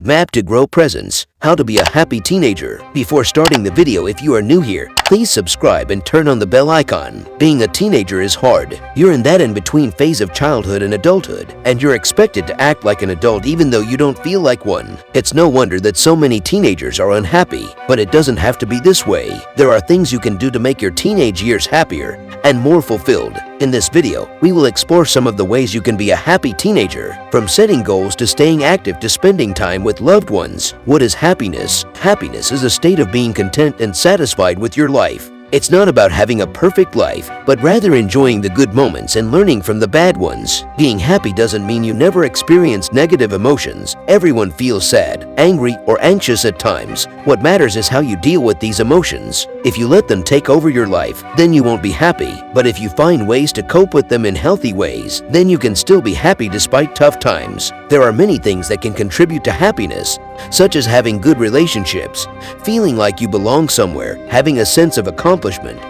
Map to grow presence. How to be a happy teenager. Before starting the video, if you are new here, please subscribe and turn on the bell icon. Being a teenager is hard. You're in that in-between phase of childhood and adulthood, and you're expected to act like an adult even though you don't feel like one. It's no wonder that so many teenagers are unhappy, but it doesn't have to be this way. There are things you can do to make your teenage years happier and more fulfilled. In this video, we will explore some of the ways you can be a happy teenager, from setting goals to staying active to spending time with loved ones. What is happiness? Happiness is a state of being content and satisfied with your life. It's not about having a perfect life, but rather enjoying the good moments and learning from the bad ones. Being happy doesn't mean you never experience negative emotions. Everyone feels sad, angry, or anxious at times. What matters is how you deal with these emotions. If you let them take over your life, then you won't be happy. But if you find ways to cope with them in healthy ways, then you can still be happy despite tough times. There are many things that can contribute to happiness, such as having good relationships, feeling like you belong somewhere, having a sense of accomplishment,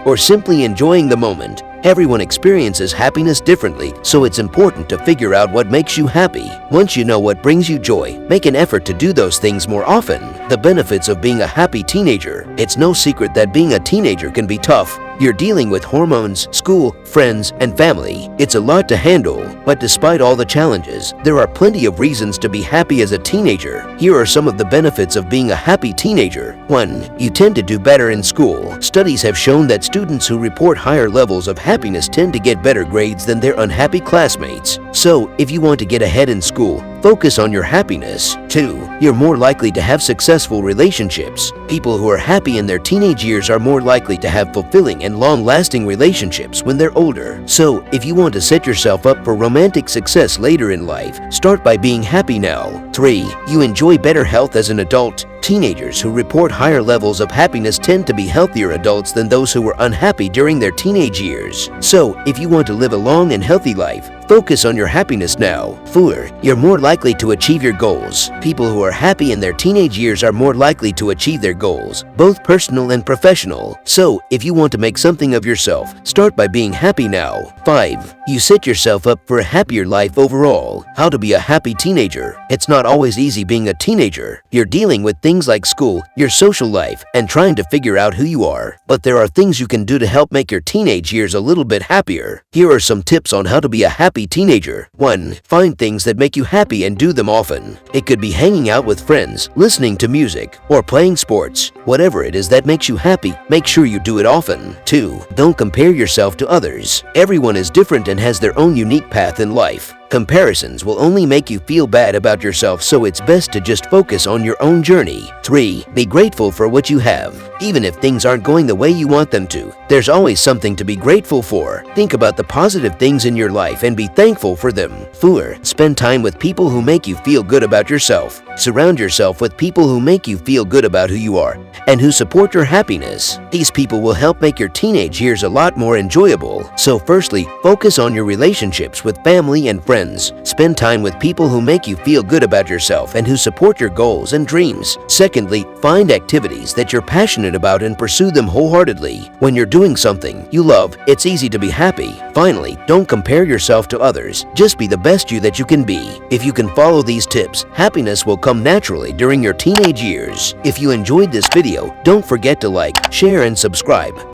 or simply enjoying the moment. Everyone experiences happiness differently, so it's important to figure out what makes you happy. Once you know what brings you joy, make an effort to do those things more often. The benefits of being a happy teenager. It's no secret that being a teenager can be tough. You're dealing with hormones, school, friends, and family. It's a lot to handle, but despite all the challenges, there are plenty of reasons to be happy as a teenager. Here are some of the benefits of being a happy teenager. 1. You tend to do better in school. Studies have shown that students who report higher levels of happiness tend to get better grades than their unhappy classmates. So, if you want to get ahead in school, focus on your happiness. 2. You're more likely to have successful relationships. People who are happy in their teenage years are more likely to have fulfilling and long-lasting relationships when they're older. So, if you want to set yourself up for romantic success later in life, start by being happy now. 3. You enjoy better health as an adult. Teenagers who report higher levels of happiness tend to be healthier adults than those who were unhappy during their teenage years. So, if you want to live a long and healthy life, focus on your happiness now. 4. You're more likely to achieve your goals. People who are happy in their teenage years are more likely to achieve their goals, both personal and professional. So, if you want to make something of yourself, start by being happy now. 5. You set yourself up for a happier life overall. How to be a happy teenager. It's not always easy being a teenager. You're dealing with things like school, your social life, and trying to figure out who you are. But there are things you can do to help make your teenage years a little bit happier. Here are some tips on how to be a happy teenager. 1. Find things that make you happy and do them often. It could be hanging out with friends, listening to music, or playing sports. Whatever it is that makes you happy, make sure you do it often. 2. Don't compare yourself to others. Everyone is different and has their own unique path in life. Comparisons will only make you feel bad about yourself, so it's best to just focus on your own journey. 3. Be grateful for what you have. Even if things aren't going the way you want them to, there's always something to be grateful for. Think about the positive things in your life and be thankful for them. 4. Spend time with people who make you feel good about yourself. Surround yourself with people who make you feel good about who you are and who support your happiness. These people will help make your teenage years a lot more enjoyable. So firstly, focus on your relationships with family and friends. Spend time with people who make you feel good about yourself and who support your goals and dreams. Secondly, find activities that you're passionate about and pursue them wholeheartedly. When you're doing something you love, it's easy to be happy. Finally, don't compare yourself to others. Just be the best you that you can be. If you can follow these tips, happiness will come naturally during your teenage years. If you enjoyed this video, don't forget to like, share, and subscribe.